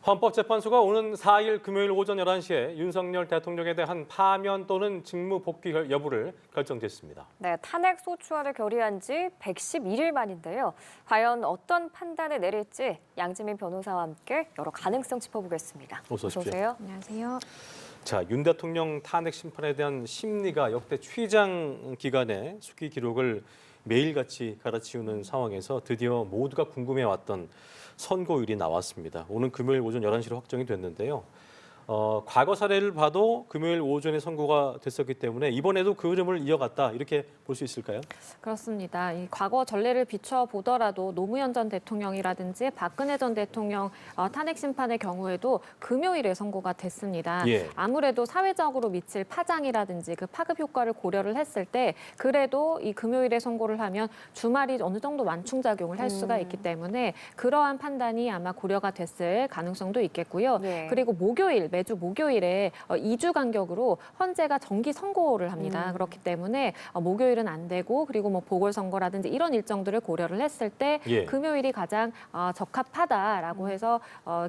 헌법재판소가 오는 4일 금요일 오전 11시에 윤석열 대통령에 대한 파면 또는 직무 복귀 여부를 결정짓습니다. 네, 탄핵 소추안을 결의한 지 111일 만인데요. 과연 어떤 판단을 내릴지 양지민 변호사와 함께 여러 가능성 짚어보겠습니다. 어서 오십시오. 오세요. 안녕하세요. 자, 윤 대통령 탄핵 심판에 대한 심리가 역대 최장 기간의 수기 기록을 매일같이 갈아치우는 상황에서 드디어 모두가 궁금해왔던 선고일이 나왔습니다. 오는 금요일 오전 11시로 확정이 됐는데요. 과거 사례를 봐도 금요일 오전에 선고가 됐었기 때문에 이번에도 그 흐름을 이어갔다 이렇게 볼 수 있을까요? 그렇습니다. 이 과거 전례를 비춰보더라도 노무현 전 대통령이라든지 박근혜 전 대통령 탄핵 심판의 경우에도 금요일에 선고가 됐습니다. 예. 아무래도 사회적으로 미칠 파장이라든지 그 파급 효과를 고려를 했을 때 그래도 이 금요일에 선고를 하면 주말이 어느 정도 완충작용을 할 수가 있기 때문에 그러한 판단이 아마 고려가 됐을 가능성도 있겠고요. 예. 그리고 매주 목요일에 2주 간격으로 헌재가 정기 선고를 합니다. 그렇기 때문에 목요일은 안 되고 그리고 뭐 보궐선거라든지 이런 일정들을 고려를 했을 때 예. 금요일이 가장 적합하다라고 해서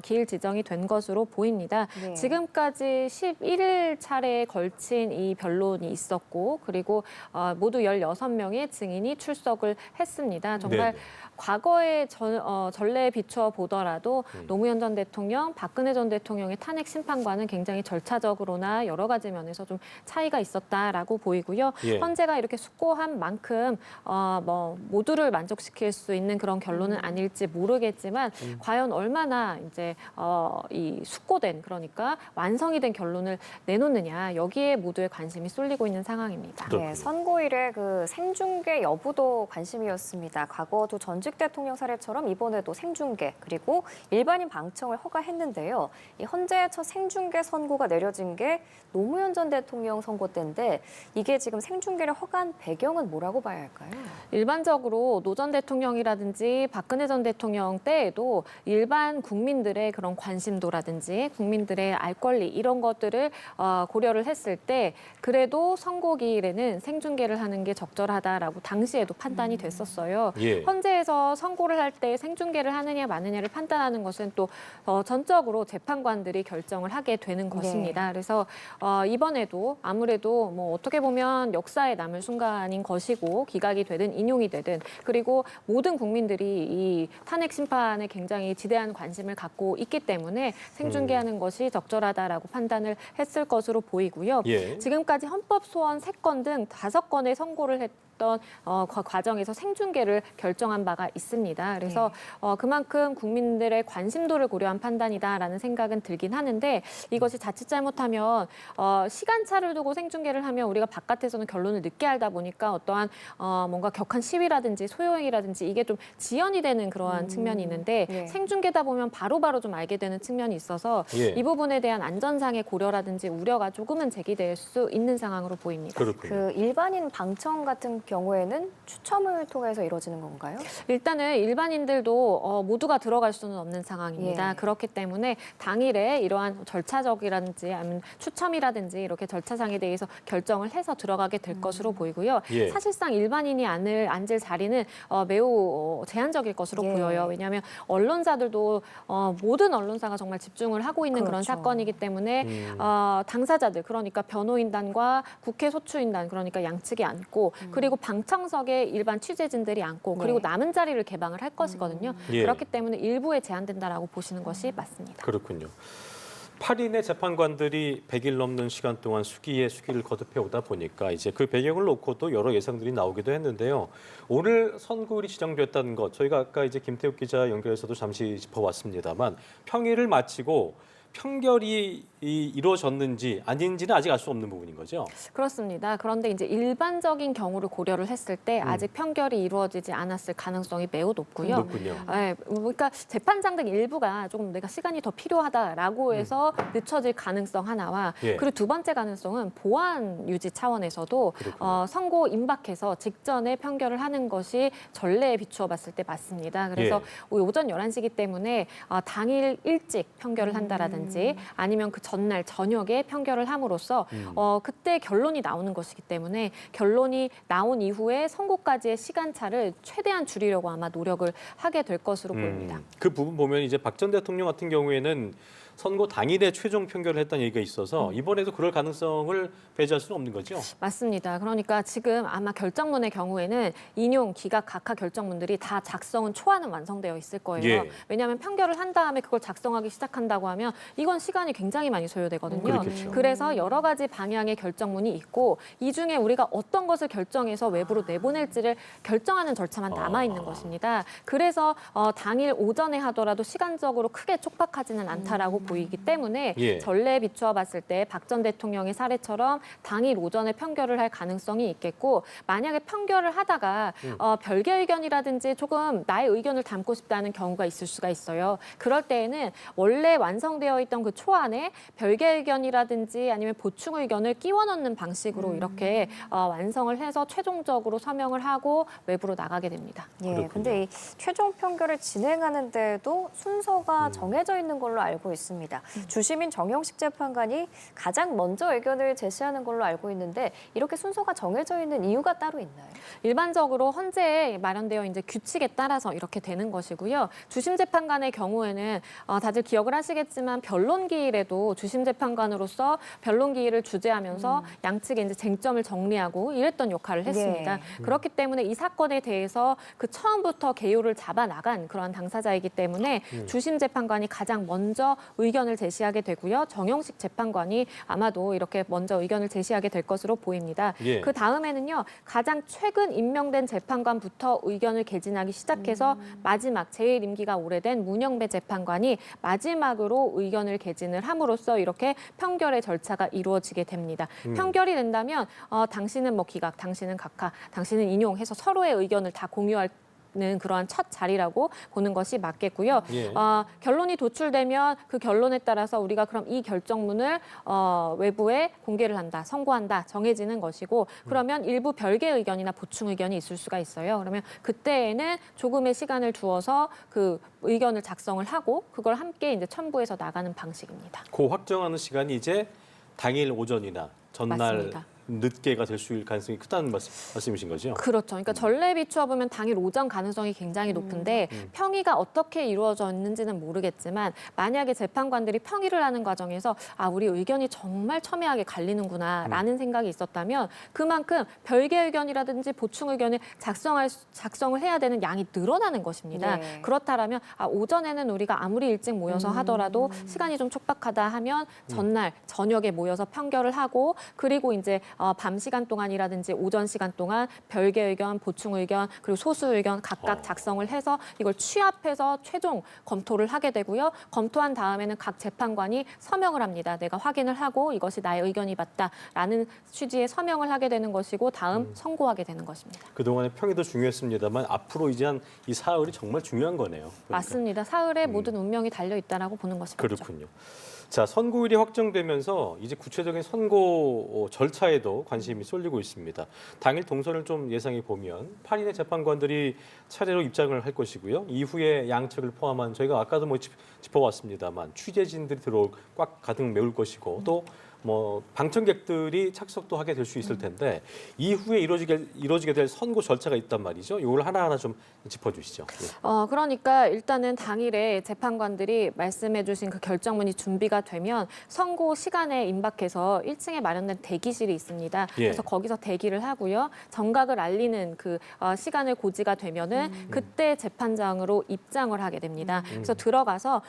기일 지정이 된 것으로 보입니다. 네. 지금까지 11일 차례에 걸친 이 변론이 있었고 그리고 모두 16명의 증인이 출석을 했습니다. 정말 네네. 과거의 전례에 비추어 보더라도 노무현 전 대통령, 박근혜 전 대통령의 탄핵 심판과는 굉장히 절차적으로나 여러 가지 면에서 좀 차이가 있었다라고 보이고요. 예. 헌재가 이렇게 숙고한 만큼 모두를 만족시킬 수 있는 그런 결론은 아닐지 모르겠지만 과연 얼마나 이제 이 숙고된 그러니까 완성이 된 결론을 내놓느냐 여기에 모두의 관심이 쏠리고 있는 상황입니다. 그렇군요. 네, 선고일의 그 생중계 여부도 관심이었습니다. 과거도 전직 대통령 사례처럼 이번에도 생중계 그리고 일반인 방청을 허가했는데요. 이 헌재의 첫 생중계 선고가 내려진 게 노무현 전 대통령 선고 때인데 이게 지금 생중계를 허가한 배경은 뭐라고 봐야 할까요? 일반적으로 노 전 대통령이라든지 박근혜 전 대통령 때에도 일반 국민들의 그런 관심도라든지 국민들의 알 권리 이런 것들을 고려를 했을 때 그래도 선고기일에는 생중계를 하는 게 적절하다라고 당시에도 판단이 됐었어요. 예. 헌재에서 선고를 할 때 생중계를 하느냐 마느냐를 판단하는 것은 또 전적으로 재판관들이 결정을 하게 되는 것입니다. 그래서 이번에도 아무래도 뭐 어떻게 보면 역사에 남을 순간인 것이고 기각이 되든 인용이 되든 그리고 모든 국민들이 이 탄핵 심판에 굉장히 지대한 관심을 갖고 있기 때문에 생중계하는 것이 적절하다라고 판단을 했을 것으로 보이고요. 예. 지금까지 헌법 소원 3건 등 5건의 선고를 했던 과정에서 생중계를 결정한 바가 있습니다. 그래서 그만큼 국민들의 관심도를 고려한 판단이다라는 생각은 들긴 하는데 이것이 자칫 잘못하면 시간차를 두고 생중계를 하면 우리가 바깥에서는 결론을 늦게 알다 보니까 어떠한 뭔가 격한 시위라든지 소요행위라든지 이게 좀 지연이 되는 그러한 측면이 있는데 예. 생중계다 보면 바로바로 좀 알게 되는 측면이 있어서 예. 이 부분에 대한 안전상의 고려라든지 우려가 조금은 제기될 수 있는 상황으로 보입니다. 그렇군요. 그 일반인 방청 같은 경우에는 추첨을 통해서 이루어지는 건가요? 일단은 일반인들도 모두가 들어갈 수는 없는 상황입니다. 예. 그렇기 때문에 당일에 이러한 절차적이라든지 아니면 추첨이라든지 이렇게 절차상에 대해서 결정을 해서 들어가게 될 것으로 보이고요. 예. 사실상 일반인이 앉을 자리는 매우 제한적일 것으로 예. 보여요. 왜냐하면 언론사들도 모든 언론사가 정말 집중을 하고 있는 그런 그렇죠. 사건이기 때문에 당사자들 그러니까 변호인단과 국회 소추인단 그러니까 양측이 앉고 그리고 방청석에 일반 취재진들이 앉고 그리고 네. 남은 자리를 개방을 할 것이거든요. 예. 그렇기 때문에 일부에 제한된다라고 보시는 것이 맞습니다. 그렇군요. 8인의 재판관들이 100일 넘는 시간 동안 수기를 거듭해 오다 보니까 이제 그 배경을 놓고도 여러 예상들이 나오기도 했는데요. 오늘 선고일이 지정됐다는 것 저희가 아까 이제 김태욱 기자 연결해서도 잠시 짚어봤습니다만 평일을 마치고 평결이 이루어졌는지 아닌지는 아직 알 수 없는 부분인 거죠. 그렇습니다. 그런데 이제 일반적인 경우를 고려를 했을 때 아직 편결이 이루어지지 않았을 가능성이 매우 높고요. 높군요. 네, 그러니까 재판장 등 일부가 조금 내가 시간이 더 필요하다라고 해서 늦춰질 가능성 하나와 예. 그리고 두 번째 가능성은 보안 유지 차원에서도 그렇군요. 선고 임박해서 직전에 편결을 하는 것이 전례에 비추어 봤을 때 맞습니다. 그래서 오전 11시이기 때문에 당일 일찍 편결을 한다라든지 이후라든지 아니면 그 전날 저녁에 판결을 함으로써 그때 결론이 나오는 것이기 때문에 결론이 나온 이후에 선고까지의 시간차를 최대한 줄이려고 아마 노력을 하게 될 것으로 보입니다. 그 부분 보면 이제 박 전 대통령 같은 경우에는 선고 당일에 최종 판결을 했다는 얘기가 있어서 이번에도 그럴 가능성을 배제할 수는 없는 거죠? 맞습니다. 그러니까 지금 아마 결정문의 경우에는 인용, 기각, 각하 결정문들이 다 작성은 초안은 완성되어 있을 거예요. 예. 왜냐하면 판결을 한 다음에 그걸 작성하기 시작한다고 하면 이건 시간이 굉장히 많이 소요되거든요. 그렇겠죠. 그래서 여러 가지 방향의 결정문이 있고 이 중에 우리가 어떤 것을 결정해서 외부로 내보낼지를 결정하는 절차만 남아 있는 것입니다. 그래서 당일 오전에 하더라도 시간적으로 크게 촉박하지는 않다라고 보이기 때문에 예. 전례에 비추어 봤을 때 박 전 대통령의 사례처럼 당일 오전에 판결을 할 가능성이 있겠고 만약에 판결을 하다가 별개 의견이라든지 조금 나의 의견을 담고 싶다는 경우가 있을 수가 있어요. 그럴 때에는 원래 완성되어 있던 그 초안에 별개 의견이라든지 아니면 보충 의견을 끼워 넣는 방식으로 이렇게 완성을 해서 최종적으로 서명을 하고 외부로 나가게 됩니다. 예, 그렇군요. 근데 이 최종 판결을 진행하는데도 순서가 정해져 있는 걸로 알고 있습니다. 주심인 정영식 재판관이 가장 먼저 의견을 제시하는 걸로 알고 있는데 이렇게 순서가 정해져 있는 이유가 따로 있나요? 일반적으로 헌재에 마련되어 이제 규칙에 따라서 이렇게 되는 것이고요. 주심 재판관의 경우에는 다들 기억을 하시겠지만 변론 기일에도 주심 재판관으로서 변론 기일을 주재하면서 양측의 이제 쟁점을 정리하고 이랬던 역할을 했습니다. 그렇기 때문에 이 사건에 대해서 그 처음부터 개요를 잡아 나간 그러한 당사자이기 때문에 주심 재판관이 가장 먼저 의견을 제시하게 되고요. 정영식 재판관이 아마도 이렇게 먼저 의견을 제시하게 될 것으로 보입니다. 예. 그 다음에는요. 가장 최근 임명된 재판관부터 의견을 개진하기 시작해서 마지막 제일 임기가 오래된 문영배 재판관이 마지막으로 의견을 개진을 함으로써 이렇게 판결의 절차가 이루어지게 됩니다. 판결이 된다면 당신은 뭐 기각, 당신은 각하, 당신은 인용해서 서로의 의견을 다 공유할 는 그러한 첫 자리라고 보는 것이 맞겠고요. 예. 결론이 도출되면 그 결론에 따라서 우리가 그럼 이 결정문을 외부에 공개를 한다, 선고한다, 정해지는 것이고 그러면 일부 별개 의견이나 보충 의견이 있을 수가 있어요. 그러면 그때에는 조금의 시간을 두어서 그 의견을 작성을 하고 그걸 함께 이제 첨부해서 나가는 방식입니다. 그 확정하는 시간이 이제 당일 오전이나 전날 맞습니다. 늦게가 될 수 있을 가능성이 크다는 말씀이신 거죠? 그렇죠. 그러니까 전례에 비추어 보면 당일 오전 가능성이 굉장히 높은데 평의가 어떻게 이루어졌는지는 모르겠지만 만약에 재판관들이 평의를 하는 과정에서 우리 의견이 정말 첨예하게 갈리는구나라는 생각이 있었다면 그만큼 별개 의견이라든지 보충 의견을 작성을 해야 되는 양이 늘어나는 것입니다. 네. 그렇다면 오전에는 우리가 아무리 일찍 모여서 하더라도 시간이 좀 촉박하다 하면 전날 저녁에 모여서 판결을 하고 그리고 이제 밤 시간 동안이라든지 오전 시간 동안 별개 의견, 보충 의견, 그리고 소수 의견 각각 작성을 해서 이걸 취합해서 최종 검토를 하게 되고요. 검토한 다음에는 각 재판관이 서명을 합니다. 내가 확인을 하고 이것이 나의 의견이 맞다라는 취지의 서명을 하게 되는 것이고 다음 선고하게 되는 것입니다. 그동안의 평의도 중요했습니다만 앞으로 이제 한 이 사흘이 정말 중요한 거네요. 그러니까. 맞습니다. 사흘에 모든 운명이 달려 있다라고 보는 것이 맞죠. 그렇군요. 자, 선고일이 확정되면서 이제 구체적인 선고 절차에도 관심이 쏠리고 있습니다. 당일 동선을 좀 예상해 보면 8인의 재판관들이 차례로 입장을 할 것이고요. 이후에 양측을 포함한 저희가 아까도 뭐 짚어왔습니다만 취재진들이 꽉 가득 메울 것이고 또 뭐 방청객들이 착석도 하게 될 수 있을 텐데 이후에 이루어지게 될 선고 절차가 있단 말이죠. 이걸 하나하나 좀 짚어주시죠. 예. 그러니까 일단은 당일에 재판관들이 말씀해주신 그 결정문이 준비가 되면 선고 시간에 임박해서 1층에 마련된 대기실이 있습니다. 예. 그래서 거기서 대기를 하고요. 정각을 알리는 그 시간을 고지가 되면은 그때 재판장으로 입장을 하게 됩니다. 그래서 들어가서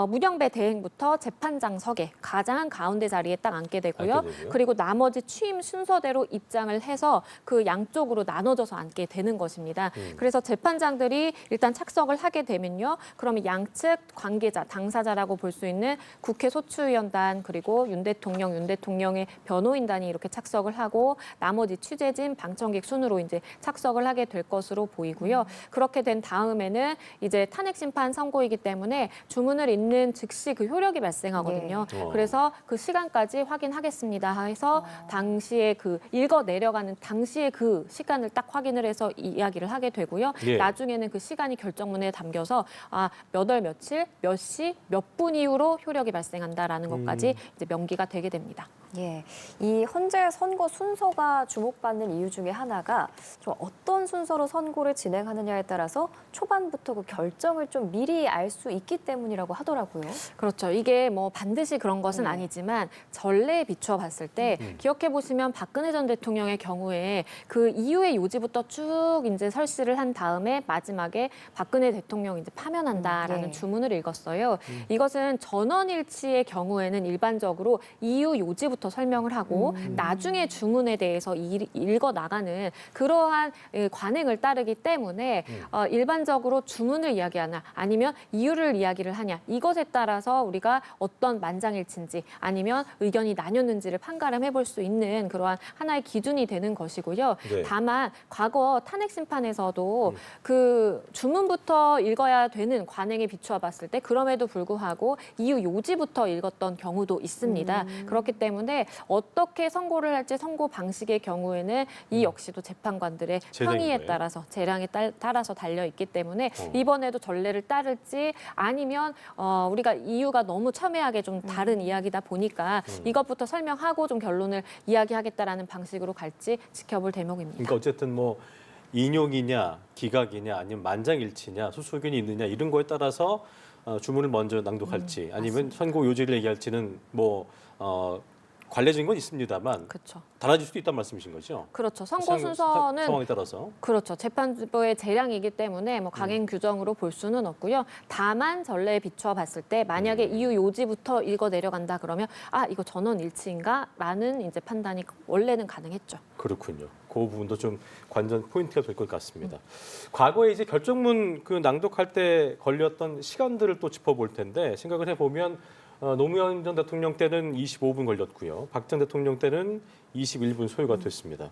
문영배 대행부터 재판장석에 가장 가운데 자리에 딱 앉게 되고요. 그리고 나머지 취임 순서대로 입장을 해서 그 양쪽으로 나눠져서 앉게 되는 것입니다. 그래서 재판장들이 일단 착석을 하게 되면요. 그러면 양측 관계자, 당사자라고 볼 수 있는 국회 소추위원단 그리고 윤 대통령의 변호인단이 이렇게 착석을 하고 나머지 취재진, 방청객 순으로 이제 착석을 하게 될 것으로 보이고요. 그렇게 된 다음에는 이제 탄핵 심판 선고이기 때문에 주문을 읽는 즉시 그 효력이 발생하거든요. 네. 그래서 그 시간까지 확인하겠습니다 해서 당시에 그 읽어 내려가는 당시에 그 시간을 딱 확인을 해서 이야기를 하게 되고요. 예. 나중에는 그 시간이 결정문에 담겨서 몇 월 며칠 몇 시 몇 분 이후로 효력이 발생한다라는 것까지 이제 명기가 되게 됩니다. 예, 이 헌재 선거 순서가 주목받는 이유 중에 하나가 좀 어떤 순서로 선고를 진행하느냐에 따라서 초반부터 그 결정을 좀 미리 알 수 있기 때문이라고 하더라고요. 그렇죠. 이게 뭐 반드시 그런 것은 네. 아니지만 전례에 비추어 봤을 때 기억해 보시면 박근혜 전 대통령의 경우에 그 이후의 요지부터 쭉 이제 설시를 한 다음에 마지막에 박근혜 대통령 이제 파면한다라는 예. 주문을 읽었어요. 이것은 전원일치의 경우에는 일반적으로 이유 요지부터 설명을 하고 나중에 주문에 대해서 읽어 나가는 그러한 관행을 따르기 때문에 일반적으로 주문을 이야기하나 아니면 이유를 이야기를 하냐 이것에 따라서 우리가 어떤 만장일치인지 아니면 의견이 나뉘었는지를 판가름해 볼 수 있는 그러한 하나의 기준이 되는 것이고요. 네. 다만 과거 탄핵 심판에서도 그 주문부터 읽어야 되는 관행에 비추어 봤을 때 그럼에도 불구하고 이유 요지부터 읽었던 경우도 있습니다. 그렇기 때문에 어떻게 선고를 할지 선고 방식의 경우에는 이 역시도 재판관들의 재량인 편의에 거예요? 따라서 재량에 따라서 달려 있기 때문에 이번에도 전례를 따를지 아니면 우리가 이유가 너무 첨예하게 좀 다른 이야기다 보니까 이것부터 설명하고 좀 결론을 이야기하겠다라는 방식으로 갈지 지켜볼 대목입니다. 그러니까 어쨌든 뭐 인용이냐 기각이냐 아니면 만장일치냐 소수 의견이 있느냐 이런 거에 따라서 주문을 먼저 낭독할지 아니면 선고 요지를 얘기할지는 뭐 관례적인 건 있습니다만 그렇죠. 달라질 수도 있다는 말씀이신 거죠? 그렇죠. 선고 순서는 상황에 따라서. 그렇죠. 재판부의 재량이기 때문에 뭐 강행 규정으로 볼 수는 없고요. 다만 전례에 비추어 봤을 때 만약에 이유 요지부터 읽어 내려간다 그러면 이거 전원 일치인가라는 이제 판단이 원래는 가능했죠. 그렇군요. 그 부분도 좀 관전 포인트가 될 것 같습니다. 과거에 이제 결정문 그 낭독할 때 걸렸던 시간들을 또 짚어볼 텐데 생각을 해보면 노무현 전 대통령 때는 25분 걸렸고요. 박 전 대통령 때는 21분 소요가 됐습니다.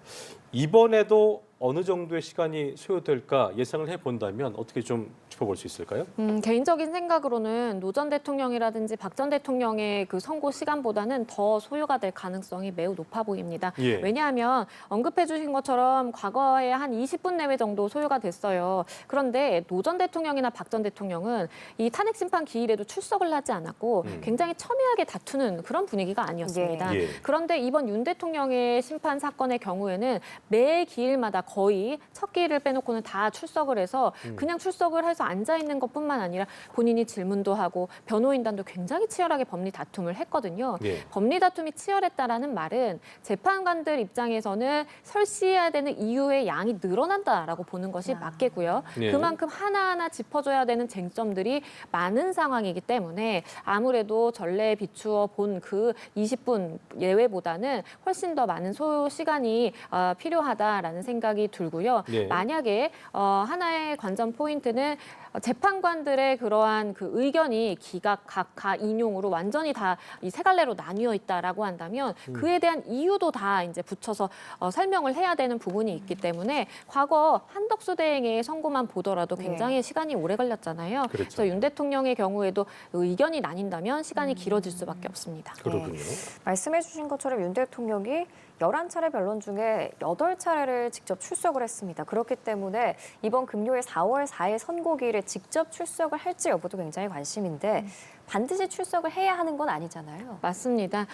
이번에도 어느 정도의 시간이 소요될까 예상을 해본다면 어떻게 좀 짚어볼 수 있을까요? 개인적인 생각으로는 노 전 대통령이라든지 박 전 대통령의 그 선고 시간보다는 더 소요가 될 가능성이 매우 높아 보입니다. 예. 왜냐하면 언급해 주신 것처럼 과거에 한 20분 내외 정도 소요가 됐어요. 그런데 노 전 대통령이나 박 전 대통령은 이 탄핵 심판 기일에도 출석을 하지 않았고 굉장히 첨예하게 다투는 그런 분위기가 아니었습니다. 예. 그런데 이번 윤 대통령의 심판 사건의 경우에는 매 기일마다 거의 첫 기일을 빼놓고는 다 출석을 해서 그냥 출석을 해서 앉아 있는 것뿐만 아니라 본인이 질문도 하고 변호인단도 굉장히 치열하게 법리 다툼을 했거든요. 예. 법리 다툼이 치열했다라는 말은 재판관들 입장에서는 설시해야 되는 이유의 양이 늘어난다라고 보는 것이 맞겠고요. 예. 그만큼 하나하나 짚어줘야 되는 쟁점들이 많은 상황이기 때문에 아무래도 전례에 비추어 본 그 20분 예외보다는 훨씬 더 많은 소요 시간이 필요하다라는 생각이 들고요. 예. 만약에 하나의 관전 포인트는 재판관들의 그러한 그 의견이 기각, 각하, 인용으로 완전히 다 이 세 갈래로 나뉘어 있다라고 한다면 그에 대한 이유도 다 이제 붙여서 설명을 해야 되는 부분이 있기 때문에 과거 한덕수 대행의 선고만 보더라도 굉장히 시간이 오래 걸렸잖아요. 그렇죠. 그래서 윤 대통령의 경우에도 의견이 나뉜다면 시간이 길어질 수밖에 없습니다. 그렇군요. 말씀해 주신 것처럼 윤 대통령이 11차례 변론 중에 8차례를 직접 출석을 했습니다. 그렇기 때문에 이번 금요일 4월 4일 선고기일에 직접 출석을 할지 여부도 굉장히 관심인데 반드시 출석을 해야 하는 건 아니잖아요. 맞습니다.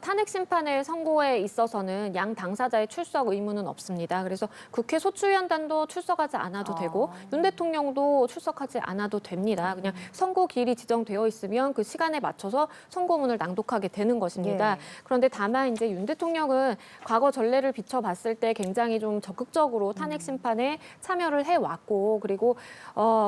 탄핵 심판의 선고에 있어서는 양 당사자의 출석 의무는 없습니다. 그래서 국회 소추위원단도 출석하지 않아도 되고 윤 대통령도 출석하지 않아도 됩니다. 그냥 선고 기일이 지정되어 있으면 그 시간에 맞춰서 선고문을 낭독하게 되는 것입니다. 예. 그런데 다만 이제 윤 대통령은 과거 전례를 비춰봤을 때 굉장히 좀 적극적으로 탄핵 심판에 참여를 해왔고 그리고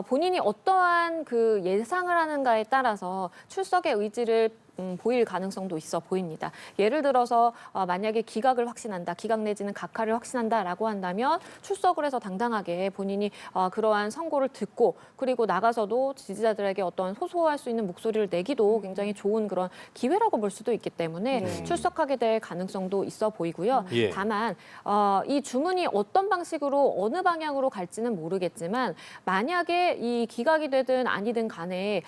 본인이 어떠한 그 예상을 하는가에 따라서 출석의 의지를 보일 가능성도 있어 보입니다. 예를 들어서 만약에 기각을 확신한다, 기각 내지는 각하를 확신한다라고 한다면 출석을 해서 당당하게 본인이 그러한 선고를 듣고 그리고 나가서도 지지자들에게 어떤 호소할 수 있는 목소리를 내기도 굉장히 좋은 그런 기회라고 볼 수도 있기 때문에 출석하게 될 가능성도 있어 보이고요. 예. 다만 이 주문이 어떤 방식으로 어느 방향으로 갈지는 모르겠지만 만약에 이 기각이 되든 아니든 간에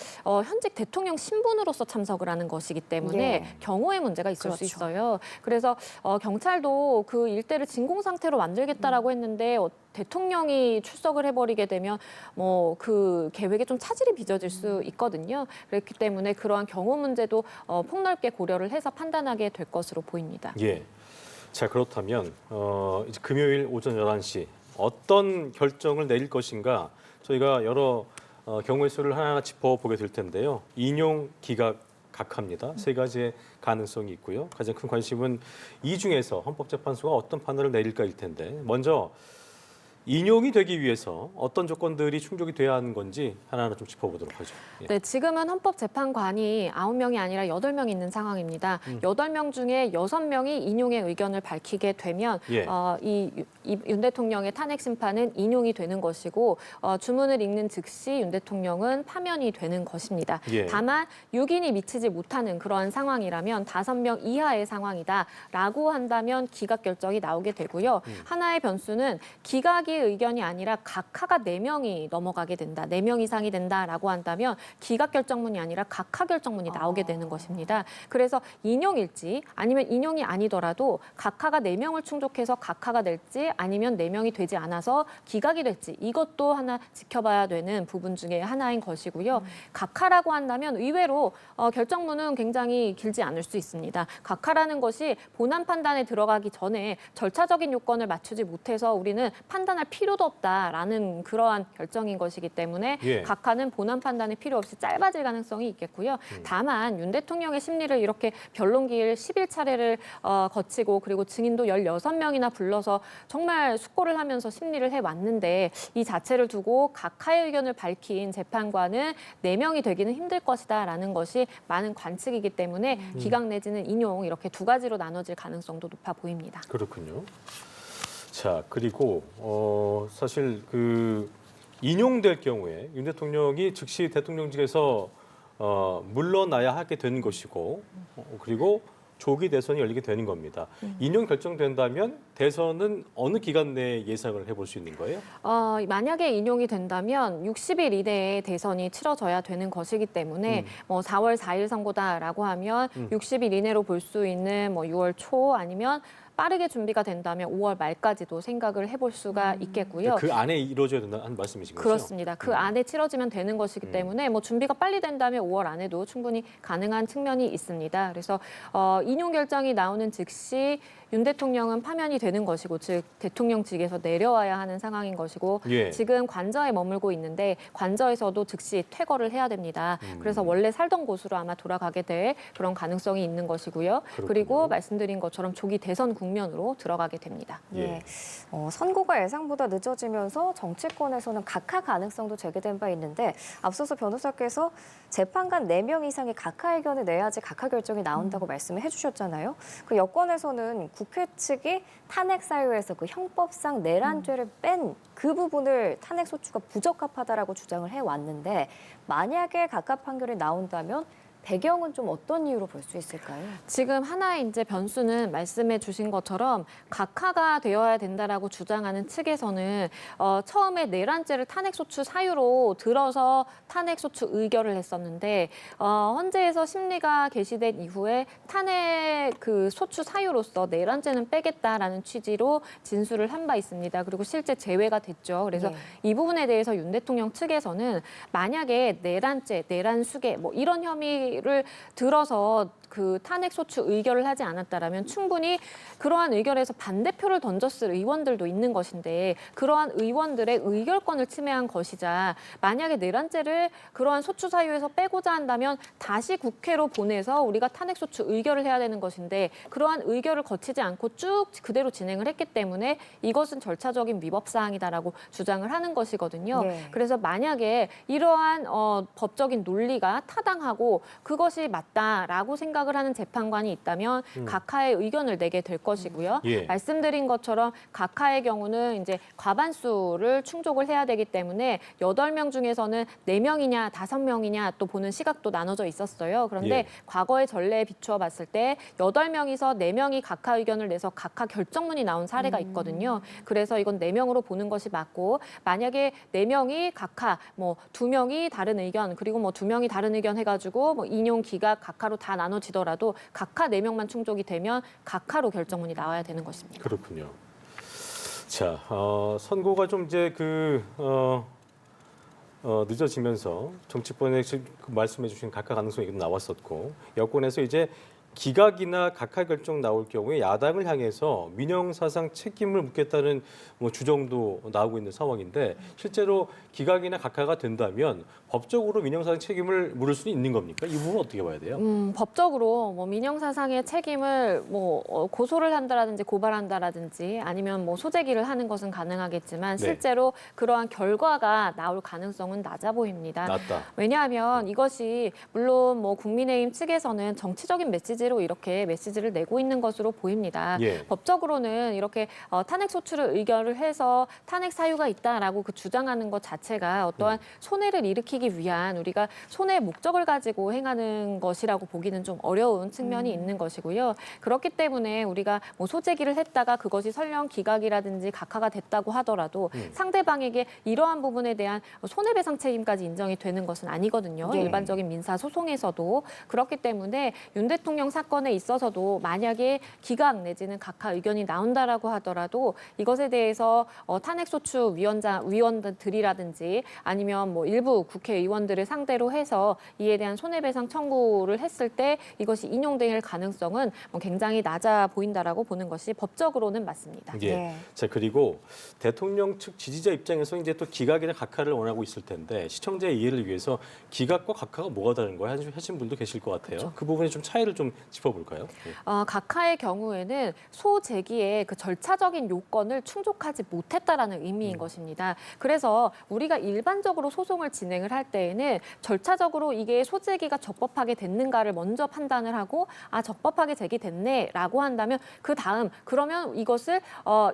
현직 대통령 신분으로서 참석을 하는 것이기 때문에 예. 경호의 문제가 있을 수 그렇죠. 있어요. 그래서 경찰도 그 일대를 진공 상태로 만들겠다라고 했는데 대통령이 출석을 해버리게 되면 뭐 그 계획에 좀 차질이 빚어질 수 있거든요. 그렇기 때문에 그러한 경호 문제도 폭넓게 고려를 해서 판단하게 될 것으로 보입니다. 예. 자, 그렇다면 이제 금요일 오전 11시 어떤 결정을 내릴 것인가 저희가 여러 경우의 수를 하나하나 짚어보게 될 텐데요. 인용, 기각, 각하입니다. 세 가지의 가능성이 있고요. 가장 큰 관심은 이 중에서 헌법재판소가 어떤 판단을 내릴까일 텐데 먼저 인용이 되기 위해서 어떤 조건들이 충족이 돼야 하는 건지 하나하나 좀 짚어보도록 하죠. 예. 네, 지금은 헌법재판관이 9명이 아니라 8명 있는 상황입니다. 8명 중에 6명이 인용의 의견을 밝히게 되면 예. 윤 대통령의 탄핵 심판은 인용이 되는 것이고 주문을 읽는 즉시 윤 대통령은 파면이 되는 것입니다. 예. 다만 6인이 미치지 못하는 그러한 상황이라면 5명 이하의 상황이다라고 한다면 기각 결정이 나오게 되고요. 하나의 변수는 기각이 의견이 아니라 각하가 4명이 넘어가게 된다. 4명 이상이 된다라고 한다면 기각 결정문이 아니라 각하 결정문이 나오게 되는 것입니다. 그래서 인용일지 아니면 인용이 아니더라도 각하가 4명을 충족해서 각하가 될지 아니면 4명이 되지 않아서 기각이 될지 이것도 하나 지켜봐야 되는 부분 중에 하나인 것이고요. 각하라고 한다면 의외로 결정문은 굉장히 길지 않을 수 있습니다. 각하라는 것이 본안 판단에 들어가기 전에 절차적인 요건을 맞추지 못해서 우리는 판단할 필요도 없다라는 그러한 결정인 것이기 때문에 예. 각하는 본안 판단에 필요 없이 짧아질 가능성이 있겠고요. 다만 윤 대통령의 심리를 이렇게 변론기일 11차례를 거치고 그리고 증인도 16명이나 불러서 정말 숙고를 하면서 심리를 해왔는데 이 자체를 두고 각하의 의견을 밝힌 재판관은 4명이 되기는 힘들 것이다라는 것이 많은 관측이기 때문에 기각 내지는 인용 이렇게 두 가지로 나눠질 가능성도 높아 보입니다. 그렇군요. 자, 그리고 사실 그 인용될 경우에 윤 대통령이 즉시 대통령직에서 물러나야 하게 되는 것이고 그리고 조기 대선이 열리게 되는 겁니다. 인용 결정된다면 대선은 어느 기간 내에 예상을 해볼 수 있는 거예요? 만약에 인용이 된다면 60일 이내에 대선이 치러져야 되는 것이기 때문에 4월 4일 선고다라고 하면 60일 이내로 볼 수 있는 6월 초 아니면 빠르게 준비가 된다면 5월 말까지도 생각을 해볼 수가 있겠고요. 그 안에 이루어져야 된다는 말씀이신 거죠? 그렇습니다. 그 안에 치러지면 되는 것이기 때문에 준비가 빨리 된다면 5월 안에도 충분히 가능한 측면이 있습니다. 그래서 인용 결정이 나오는 즉시 윤 대통령은 파면이 되는 것이고 즉 대통령 측에서 내려와야 하는 상황인 것이고 예. 지금 관저에 머물고 있는데 관저에서도 즉시 퇴거를 해야 됩니다. 그래서 원래 살던 곳으로 아마 돌아가게 될 그런 가능성이 있는 것이고요. 그렇군요. 그리고 말씀드린 것처럼 조기 대선 국면으로 들어가게 됩니다. 예. 선고가 예상보다 늦어지면서 정치권에서는 각하 가능성도 제기된 바 있는데 앞서서 변호사께서 재판관 4명 이상의 각하 의견을 내야지 각하 결정이 나온다고 말씀을 해주셨잖아요. 그 여권에서는 국회 측이 탄핵 사유에서 그 형법상 내란죄를 뺀 그 부분을 탄핵 소추가 부적합하다라고 주장을 해왔는데 만약에 각하 판결이 나온다면 배경은 좀 어떤 이유로 볼 수 있을까요? 지금 하나의 이제 변수는 말씀해 주신 것처럼 각하가 되어야 된다라고 주장하는 측에서는 처음에 내란죄를 탄핵소추 사유로 들어서 탄핵소추 의결을 했었는데 헌재에서 심리가 개시된 이후에 탄핵 그 소추 사유로서 내란죄는 빼겠다라는 취지로 진술을 한 바 있습니다. 그리고 실제 제외가 됐죠. 그래서 이 부분에 대해서 윤 대통령 측에서는 만약에 내란죄, 내란수계 이런 혐의를 들어서 그 탄핵 소추 의결을 하지 않았다라면 충분히 그러한 의결에서 반대표를 던졌을 의원들도 있는 것인데 그러한 의원들의 의결권을 침해한 것이자 만약에 내란죄를 그러한 소추 사유에서 빼고자 한다면 다시 국회로 보내서 우리가 탄핵 소추 의결을 해야 되는 것인데 그러한 의결을 거치지 않고 쭉 그대로 진행을 했기 때문에 이것은 절차적인 위법 사항이다라고 주장을 하는 것이거든요. 네. 그래서 만약에 이러한 법적인 논리가 타당하고 그것이 맞다라고 생각을 하는 재판관이 있다면 각하의 의견을 내게 될 것이고요. 예. 말씀드린 것처럼 각하의 경우는 이제 과반수를 충족을 해야 되기 때문에 8명 중에서는 4명이냐 5명이냐 또 보는 시각도 나눠져 있었어요. 그런데 예. 과거의 전례에 비추어 봤을 때 8명에서 4명이 각하 의견을 내서 각하 결정문이 나온 사례가 있거든요. 그래서 이건 4명으로 보는 것이 맞고 만약에 4명이 각하, 뭐 2명이 다른 의견 그리고 뭐 2명이 다른 의견 해가지고 뭐 인용 기각 각하로 다 나눠지더라도 각하 4명만 충족이 되면 각하로 결정문이 나와야 되는 것입니다. 그렇군요. 자, 선고가 좀 이제 늦어지면서 정치권에 지금 말씀해 주신 각하 가능성이 나왔었고 여권에서 이제 기각이나 각하 결정 나올 경우에 야당을 향해서 민영사상 책임을 묻겠다는 뭐 주정도 나오고 있는 상황인데 실제로 기각이나 각하가 된다면 법적으로 민영사상 책임을 물을 수는 있는 겁니까? 이 부분은 어떻게 봐야 돼요? 법적으로 뭐 민영사상의 책임을 뭐 고소를 한다라든지 고발한다라든지 아니면 뭐 소재기를 하는 것은 가능하겠지만 네. 실제로 그러한 결과가 나올 가능성은 낮아 보입니다. 낫다. 왜냐하면 이것이 물론 뭐 국민의힘 측에서는 정치적인 메시지로 이렇게 메시지를 내고 있는 것으로 보입니다. 예. 법적으로는 이렇게 탄핵 소추를 의결을 해서 탄핵 사유가 있다라고 그 주장하는 것 자체가 어떠한 손해를 일으키기 위한 우리가 손해의 목적을 가지고 행하는 것이라고 보기는 좀 어려운 측면이 있는 것이고요. 그렇기 때문에 우리가 뭐 소재기를 했다가 그것이 설령 기각이라든지 각하가 됐다고 하더라도 상대방에게 이러한 부분에 대한 손해배상 책임까지 인정이 되는 것은 아니거든요. 예. 일반적인 민사 소송에서도 그렇기 때문에 윤 대통령 사건에 있어서도 만약에 기각 내지는 각하 의견이 나온다라고 하더라도 이것에 대해서 탄핵소추 위원들이라든지 아니면 뭐 일부 국회의원들을 상대로 해서 이에 대한 손해배상 청구를 했을 때 이것이 인용될 가능성은 뭐 굉장히 낮아 보인다라고 보는 것이 법적으로는 맞습니다. 예. 예. 자, 그리고 대통령 측 지지자 입장에서 이제 또 기각이나 각하를 원하고 있을 텐데 시청자의 이해를 위해서 기각과 각하가 뭐가 다른 거야 하신 분도 계실 것 같아요. 그렇죠. 그 부분에 좀 차이를 좀 짚어볼까요? 예. 각하의 경우에는 소제기의 그 절차적인 요건을 충족하지 못했다라는 의미인 것입니다. 그래서 우리가 일반적으로 소송을 진행을 할 때에는 절차적으로 이게 소제기가 적법하게 됐는가를 먼저 판단을 하고 적법하게 제기됐네라고 한다면 그 다음 그러면 이것을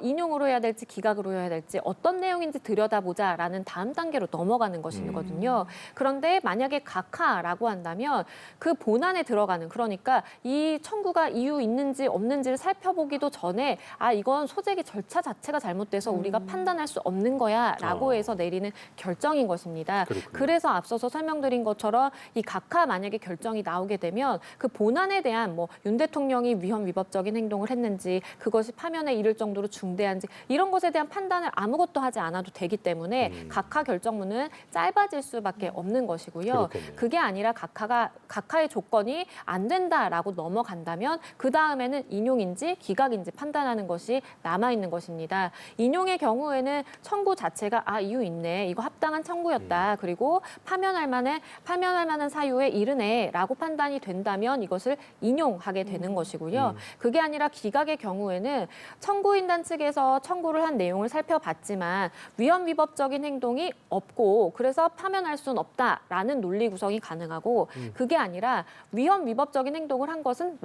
인용으로 해야 될지 기각으로 해야 될지 어떤 내용인지 들여다보자라는 다음 단계로 넘어가는 것이거든요. 그런데 만약에 각하라고 한다면 그 본안에 들어가는 그러니까 이 청구가 이유 있는지 없는지를 살펴보기도 전에 이건 소재기 절차 자체가 잘못돼서 우리가 판단할 수 없는 거야라고 해서 내리는 결정인 것입니다. 그렇군요. 그래서 앞서서 설명드린 것처럼 이 각하 만약에 결정이 나오게 되면 그 본안에 대한 뭐 윤 대통령이 위헌 위법적인 행동을 했는지 그것이 파면에 이를 정도로 중대한지 이런 것에 대한 판단을 아무것도 하지 않아도 되기 때문에 각하 결정문은 짧아질 수밖에 없는 것이고요. 그렇겠네요. 그게 아니라 각하의 조건이 안 된다라고 넘어간다면 그 다음에는 인용인지 기각인지 판단하는 것이 남아 있는 것입니다. 인용의 경우에는 청구 자체가 이유 있네, 이거 합당한 청구였다, 그리고 파면할 만한 사유에 이르네라고 판단이 된다면 이것을 인용하게 되는 것이고요. 그게 아니라 기각의 경우에는 청구인단 측에서 청구를 한 내용을 살펴봤지만 위헌 위법적인 행동이 없고 그래서 파면할 수는 없다라는 논리 구성이 가능하고 그게 아니라 위헌 위법적인 행동을 한 것은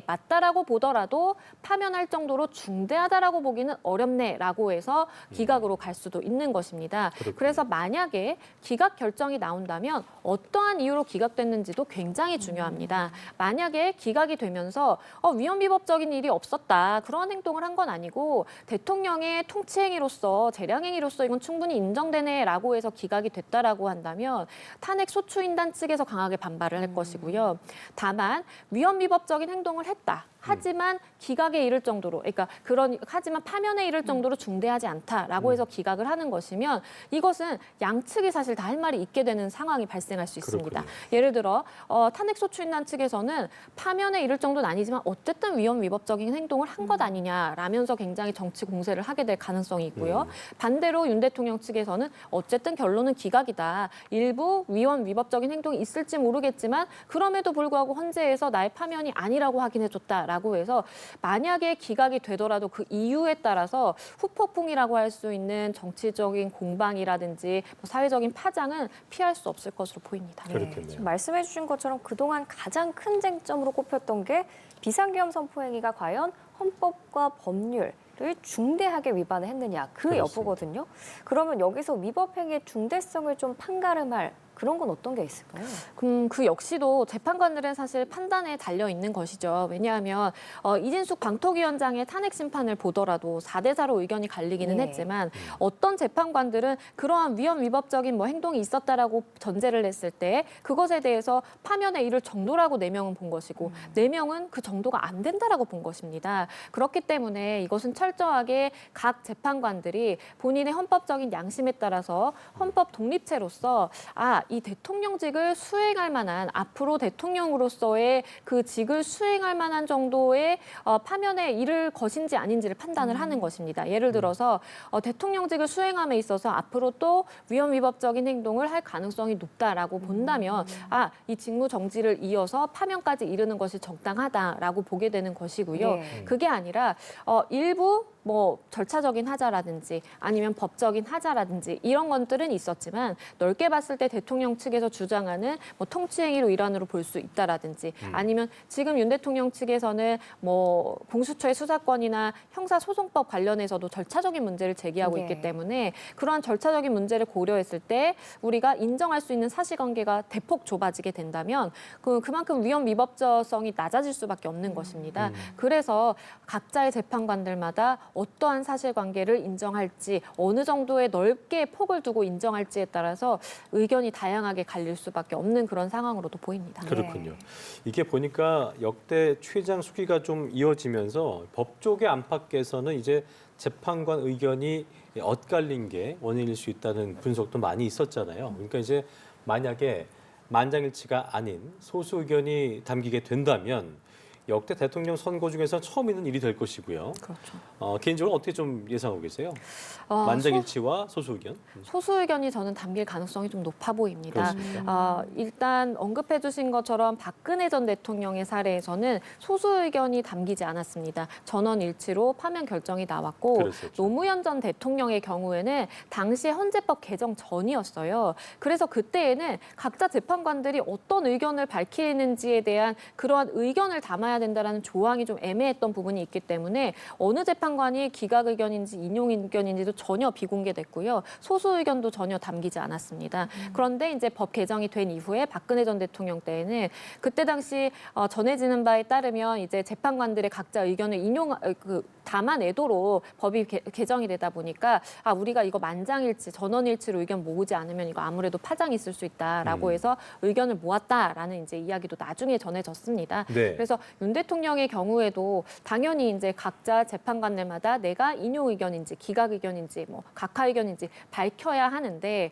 맞다라고 보더라도 파면할 정도로 중대하다라고 보기는 어렵네라고 해서 기각으로 갈 수도 있는 것입니다. 그렇군요. 그래서 만약에 기각 결정이 나온다면 어떠한 이유로 기각됐는지도 굉장히 중요합니다. 만약에 기각이 되면서 위헌 위법적인 일이 없었다, 그런 행동을 한 건 아니고 대통령의 통치행위로서 재량행위로서 이건 충분히 인정되네라고 해서 기각이 됐다라고 한다면 탄핵 소추인단 측에서 강하게 반발을 할 것이고요. 다만 위헌 위법적인 행동을 했다. 하지만 기각에 이를 정도로, 하지만 파면에 이를 정도로 중대하지 않다라고 해서 기각을 하는 것이면 이것은 양측이 사실 다 할 말이 있게 되는 상황이 발생할 수 있습니다. 그렇군요. 예를 들어 탄핵소추인단 측에서는 파면에 이를 정도는 아니지만 어쨌든 위헌 위법적인 행동을 한 것 아니냐라면서 굉장히 정치 공세를 하게 될 가능성이 있고요. 반대로 윤 대통령 측에서는 어쨌든 결론은 기각이다. 일부 위헌 위법적인 행동이 있을지 모르겠지만 그럼에도 불구하고 헌재에서 나의 파면이 아니라고 확인해줬다라고 있다라고 해서 만약에 기각이 되더라도 그 이유에 따라서 후폭풍이라고 할 수 있는 정치적인 공방이라든지 뭐 사회적인 파장은 피할 수 없을 것으로 보입니다. 그렇겠네요. 지금 말씀해 주신 것처럼 그동안 가장 큰 쟁점으로 꼽혔던 게 비상계엄 선포 행위가 과연 헌법과 법률을 중대하게 위반을 했느냐 그 그렇습니다. 여부거든요. 그러면 여기서 위법 행위의 중대성을 좀 판가름할 그런 건 어떤 게 있을까요? 그 역시도 재판관들은 사실 판단에 달려 있는 것이죠. 왜냐하면 이진숙 방통위원장의 탄핵 심판을 보더라도 4대4로 의견이 갈리기는 네. 했지만 어떤 재판관들은 그러한 위헌 위법적인 뭐 행동이 있었다라고 전제를 했을 때 그것에 대해서 파면에 이를 정도라고 4명은 본 것이고 4명은 그 정도가 안 된다라고 본 것입니다. 그렇기 때문에 이것은 철저하게 각 재판관들이 본인의 헌법적인 양심에 따라서 헌법 독립체로서 이 대통령직을 수행할 만한 앞으로 대통령으로서의 그 직을 수행할 만한 정도의 파면에 이를 것인지 아닌지를 판단을 하는 것입니다. 예를 들어서 대통령직을 수행함에 있어서 앞으로 또 위헌 위법적인 행동을 할 가능성이 높다라고 본다면 이 직무 정지를 이어서 파면까지 이르는 것이 적당하다라고 보게 되는 것이고요. 네. 그게 아니라 일부 뭐 절차적인 하자라든지 아니면 법적인 하자라든지 이런 것들은 있었지만 넓게 봤을 때 대통령 측에서 주장하는 뭐 통치행위로 일환으로 볼 수 있다라든지 아니면 지금 윤 대통령 측에서는 뭐 공수처의 수사권이나 형사소송법 관련해서도 절차적인 문제를 제기하고 네. 있기 때문에 그러한 절차적인 문제를 고려했을 때 우리가 인정할 수 있는 사실관계가 대폭 좁아지게 된다면 그만큼 위헌 위법성이 낮아질 수밖에 없는 것입니다. 그래서 각자의 재판관들마다 어떠한 사실관계를 인정할지 어느 정도의 넓게 폭을 두고 인정할지에 따라서 의견이 다양하게 갈릴 수밖에 없는 그런 상황으로도 보입니다. 그렇군요. 이게 보니까 역대 최장 수기가 좀 이어지면서 법조계 안팎에서는 이제 재판관 의견이 엇갈린 게 원인일 수 있다는 분석도 많이 있었잖아요. 그러니까 이제 만약에 만장일치가 아닌 소수 의견이 담기게 된다면 역대 대통령 선거 중에서 처음 있는 일이 될 것이고요. 그렇죠. 개인적으로 어떻게 좀 예상하고 계세요? 만장일치와 소수 의견? 소수 의견이 저는 담길 가능성이 좀 높아 보입니다. 그렇습니까? 일단 언급해 주신 것처럼 박근혜 전 대통령의 사례에서는 소수 의견이 담기지 않았습니다. 전원 일치로 파면 결정이 나왔고 그랬었죠. 노무현 전 대통령의 경우에는 당시 헌재법 개정 전이었어요. 그래서 그때에는 각자 재판관들이 어떤 의견을 밝히는지에 대한 그러한 의견을 담아야 된다라는 조항이 좀 애매했던 부분이 있기 때문에 어느 재판관이 기각 의견인지 인용 의견인지도 전혀 비공개됐고요. 소수 의견도 전혀 담기지 않았습니다. 그런데 이제 법 개정이 된 이후에 박근혜 전 대통령 때에는 그때 당시 전해지는 바에 따르면 이제 재판관들의 각자 의견을 담아내도록 법이 개정이 되다 보니까 우리가 이거 만장일치, 전원일치로 의견 모으지 않으면 이거 아무래도 파장이 있을 수 있다라고 해서 의견을 모았다라는 이제 이야기도 나중에 전해졌습니다. 네. 그래서 윤 대통령의 경우에도 당연히 이제 각자 재판관들마다 내가 인용 의견인지 기각 의견인지 뭐 각하 의견인지 밝혀야 하는데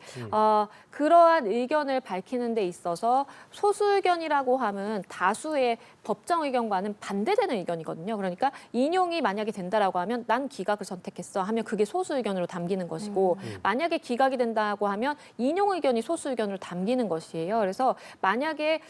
그러한 의견을 밝히는 데 있어서 소수 의견이라고 하면 다수의 법정 의견과는 반대되는 의견이거든요. 그러니까 인용이 만약에 된다라고 하면 난 기각을 선택했어 하면 그게 소수 의견으로 담기는 것이고 만약에 기각이 된다고 하면 인용 의견이 소수 의견으로 담기는 것이에요. 그래서 만약에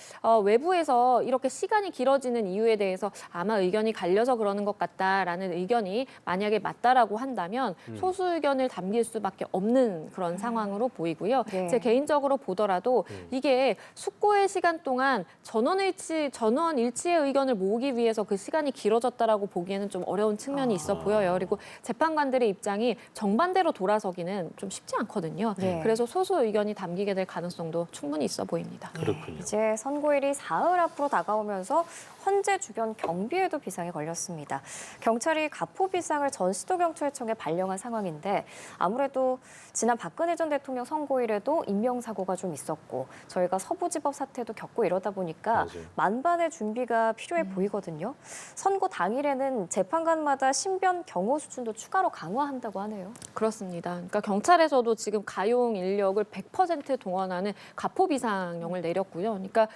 외부에서 이렇게 시간이 길어지는 이유에 대해서 아마 의견이 갈려서 그러는 것 같다라는 의견이 만약에 맞다라고 한다면 소수 의견을 담길 수밖에 없는 그런 상황으로 보이고요. 네. 제 개인적으로 보더라도 이게 숙고의 시간 동안 전원 일치의 의견을 모으기 위해서 그 시간이 길어졌다라고 보기에는 좀 어려운 측면이 있어 보여요. 그리고 재판관들의 입장이 정반대로 돌아서기는 좀 쉽지 않거든요. 네. 그래서 소수 의견이 담기게 될 가능성도 충분히 있어 보입니다. 그렇군요. 이제 선고일이 사흘 앞으로 다가오면서 헌재 주변 경비에도 비상이 걸렸습니다. 경찰이 가포 비상을 전 시도경찰청에 발령한 상황인데 아무래도 지난 박근혜 전 대통령 선고일에도 인명사고가 좀 있었고 저희가 서부지법 사태도 겪고 이러다 보니까 맞아요. 만반의 준비가 필요해 보이거든요. 선고 당일에는 재판관마다 신변 경호 수준도 추가로 강화한다고 하네요. 그렇습니다. 그러니까 경찰에서도 지금 가용 인력을 100% 동원하는 가포 비상령을 내렸고요. 그러니까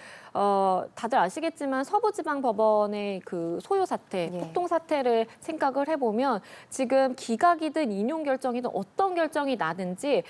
다들 아시겠지만 서부지방법원 이번에 그 소요 사태, 예. 폭동 사태를 생각을 해보면 지금 기각이든 인용 결정이든 어떤 결정이 나든지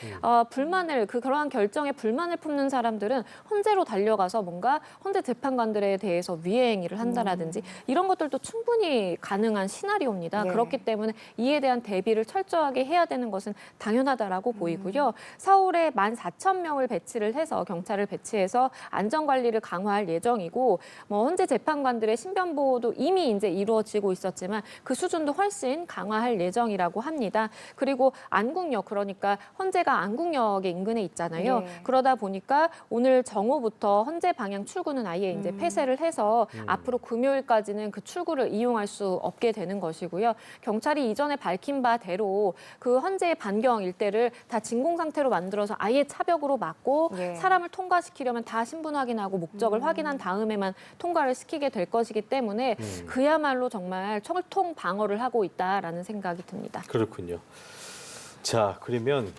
그러한 결정에 불만을 품는 사람들은 헌재로 달려가서 뭔가 헌재 재판관들에 대해서 위해 행위를 한다라든지 이런 것들도 충분히 가능한 시나리오입니다. 예. 그렇기 때문에 이에 대한 대비를 철저하게 해야 되는 것은 당연하다라고 보이고요. 서울에 14,000명을 배치를 해서 경찰을 배치해서 안전관리를 강화할 예정이고 뭐 헌재 재판관들의 신변 보호도 이미 이제 이루어지고 있었지만 그 수준도 훨씬 강화할 예정이라고 합니다. 그리고 안국역 그러니까 헌재가 안국역의 인근에 있잖아요. 네. 그러다 보니까 오늘 정오부터 헌재 방향 출구는 아예 이제 폐쇄를 해서 앞으로 금요일까지는 그 출구를 이용할 수 없게 되는 것이고요. 경찰이 이전에 밝힌 바대로 그 헌재의 반경 일대를 다 진공 상태로 만들어서 아예 차벽으로 막고 예. 사람을 통과시키려면 다 신분 확인하고 목적을 확인한 다음에만 통과를 시키게 될 것이기 때문에 그야말로 정말 철통 방어를 하고 있다라는 생각이 듭니다. 그렇군요. 자, 그러면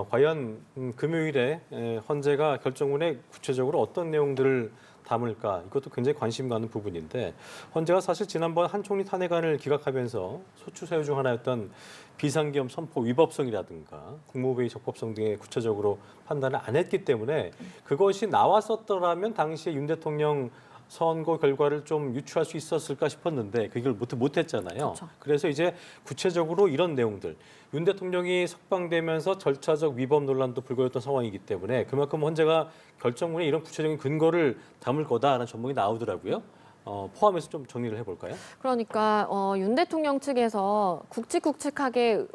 과연 금요일에 헌재가 결정문에 구체적으로 어떤 내용들을 담을까? 이것도 굉장히 관심 가는 부분인데 헌재가 사실 지난번 한 총리 탄핵안을 기각하면서 소추 사유 중 하나였던 비상계엄 선포 위법성이라든가 국무회의 적법성 등에 구체적으로 판단을 안 했기 때문에 그것이 나왔었더라면 당시에 윤 대통령 선거 결과를 좀 유추할 수 있었을까 싶었는데 그걸 못했잖아요. 그렇죠. 그래서 이제 구체적으로 이런 내용들 윤 대통령이 석방되면서 절차적 위법 논란도 불거졌던 상황이기 때문에 그만큼 헌재가 결정문에 이런 구체적인 근거를 담을 거다라는 전망이 나오더라고요. 포함해서 좀 정리를 해볼까요? 그러니까 윤 대통령 측에서 굵직굵직하게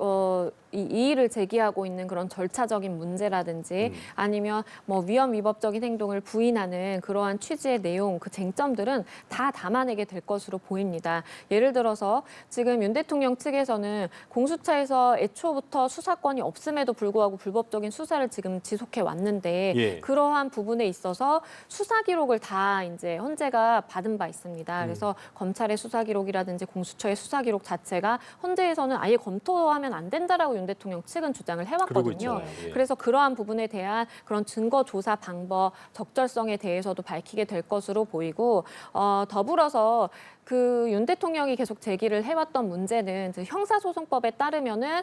이 이의를 제기하고 있는 그런 절차적인 문제라든지 아니면 뭐 위헌 위법적인 행동을 부인하는 그러한 취지의 내용, 그 쟁점들은 다 담아내게 될 것으로 보입니다. 예를 들어서 지금 윤 대통령 측에서는 공수처에서 애초부터 수사권이 없음에도 불구하고 불법적인 수사를 지금 지속해 왔는데 예. 그러한 부분에 있어서 수사 기록을 다 이제 헌재가 받은 바 있습니다. 그래서 검찰의 수사 기록이라든지 공수처의 수사 기록 자체가 헌재에서는 아예 검토하면 안 된다라고 윤 대통령 측은 주장을 그러고 해왔거든요. 있잖아요. 예. 그래서 그러한 부분에 대한 그런 증거 조사 방법, 적절성에 대해서도 밝히게 될 것으로 보이고 더불어서 그 윤 대통령이 계속 제기를 해왔던 문제는 형사소송법에 따르면은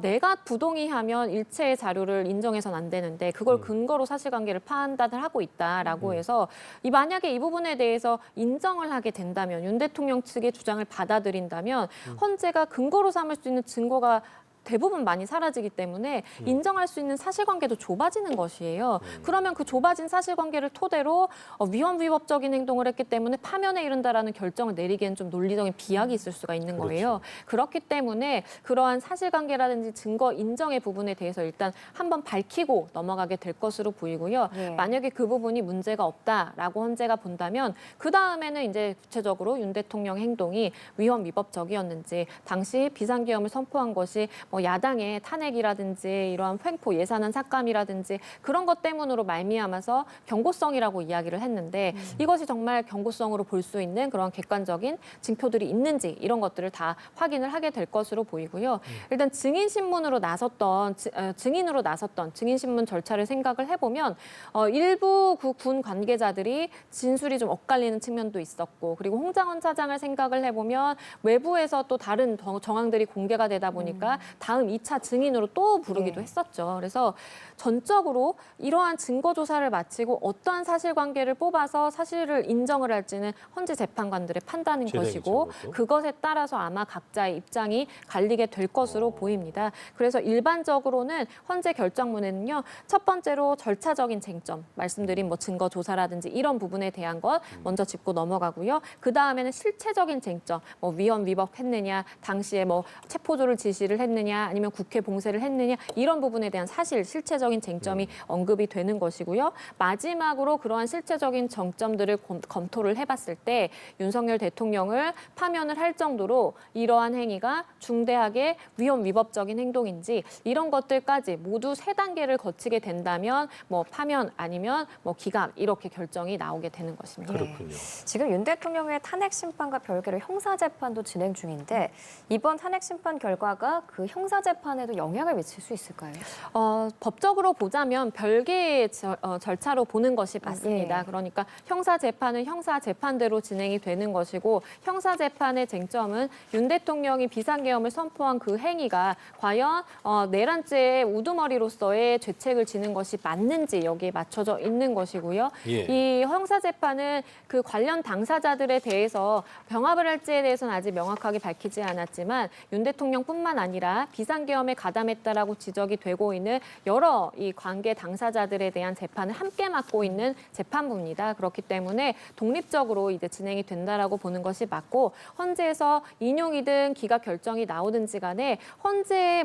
내가 부동의하면 일체의 자료를 인정해서는 안 되는데 그걸 근거로 사실관계를 판단을 하고 있다라고 해서 만약에 이 부분에 대해서 인정을 하게 된다면 윤 대통령 측의 주장을 받아들인다면 헌재가 근거로 삼을 수 있는 증거가 대부분 많이 사라지기 때문에 인정할 수 있는 사실관계도 좁아지는 것이에요. 그러면 그 좁아진 사실관계를 토대로 위헌 위법적인 행동을 했기 때문에 파면에 이른다라는 결정을 내리기엔 좀 논리적인 비약이 있을 수가 있는 거예요. 그렇기 때문에 그러한 사실관계라든지 증거 인정의 부분에 대해서 일단 한번 밝히고 넘어가게 될 것으로 보이고요. 예. 만약에 그 부분이 문제가 없다라고 헌재가 본다면 그 다음에는 이제 구체적으로 윤 대통령 행동이 위헌 위법적이었는지 당시 비상계엄을 선포한 것이 뭐 야당의 탄핵이라든지 이러한 횡포 예산안 삭감이라든지 그런 것 때문으로 말미암아서 경고성이라고 이야기를 했는데 이것이 정말 경고성으로 볼 수 있는 그런 객관적인 징표들이 있는지 이런 것들을 다 확인을 하게 될 것으로 보이고요. 일단 증인으로 나섰던 증인신문 절차를 생각을 해보면 일부 그 군 관계자들이 진술이 좀 엇갈리는 측면도 있었고 그리고 홍장원 차장을 생각을 해보면 외부에서 또 다른 정황들이 공개가 되다 보니까 다음 2차 증인으로 또 부르기도 네. 했었죠. 그래서 전적으로 이러한 증거 조사를 마치고 어떠한 사실관계를 뽑아서 사실을 인정을 할지는 헌재 재판관들의 판단인 것이고 그것도. 그것에 따라서 아마 각자의 입장이 갈리게 될 것으로 보입니다. 그래서 일반적으로는 헌재 결정문에는요. 첫 번째로 절차적인 쟁점, 말씀드린 뭐 증거 조사라든지 이런 부분에 대한 것 먼저 짚고 넘어가고요. 그 다음에는 실체적인 쟁점, 뭐 위헌 위법했느냐, 당시에 뭐 체포조를 지시를 했느냐, 아니면 국회 봉쇄를 했느냐 이런 부분에 대한 사실 실체적인 쟁점이 언급이 되는 것이고요. 마지막으로 그러한 실체적인 정점들을 검토를 해봤을 때 윤석열 대통령을 파면을 할 정도로 이러한 행위가 중대하게 위헌 위법적인 행동인지 이런 것들까지 모두 3단계를 거치게 된다면 뭐 파면 아니면 뭐 기각 이렇게 결정이 나오게 되는 것입니다. 그렇군요. 지금 윤 대통령의 탄핵 심판과 별개로 형사 재판도 진행 중인데 이번 탄핵 심판 결과가 그 형사 재판에도 영향을 미칠 수 있을까요? 법적으로 보자면 별개의 절차로 보는 것이 맞습니다. 예. 그러니까 형사 재판은 형사 재판대로 진행이 되는 것이고 형사 재판의 쟁점은 윤 대통령이 비상계엄을 선포한 그 행위가 과연 내란죄의 우두머리로서의 죄책을 지는 것이 맞는지 여기에 맞춰져 있는 것이고요. 예. 이 형사 재판은 그 관련 당사자들에 대해서 병합을 할지에 대해서는 아직 명확하게 밝히지 않았지만 윤 대통령뿐만 아니라 비상계엄에 가담했다라고 지적이 되고 있는 여러 이 관계 당사자들에 대한 재판을 함께 맡고 있는 재판부입니다. 그렇기 때문에 독립적으로 이제 진행이 된다라고 보는 것이 맞고 헌재에서 인용이든 기각 결정이 나오든지 간에 헌재의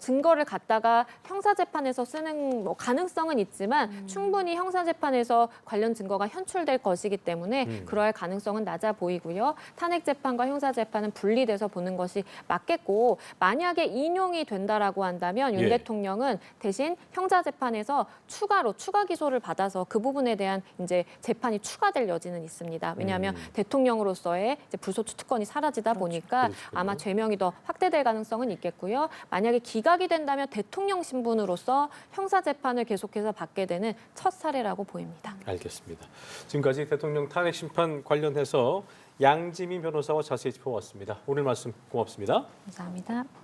증거를 갖다가 형사 재판에서 쓰는 가능성은 있지만 충분히 형사 재판에서 관련 증거가 현출될 것이기 때문에 그러할 가능성은 낮아 보이고요. 탄핵 재판과 형사 재판은 분리돼서 보는 것이 맞겠고 만약에 인용이 된다라고 한다면 윤 예. 대통령은 대신 형사 재판에서 추가 기소를 받아서 그 부분에 대한 이제 재판이 추가될 여지는 있습니다. 왜냐하면 대통령으로서의 이제 불소추 특권이 사라지다 보니까 그렇군요. 아마 죄명이 더 확대될 가능성은 있겠고요. 만약에 기각이 된다면 대통령 신분으로서 형사 재판을 계속해서 받게 되는 첫 사례라고 보입니다. 알겠습니다. 지금까지 대통령 탄핵 심판 관련해서 양지민 변호사와 자세히 짚어봤습니다. 오늘 말씀 고맙습니다. 감사합니다.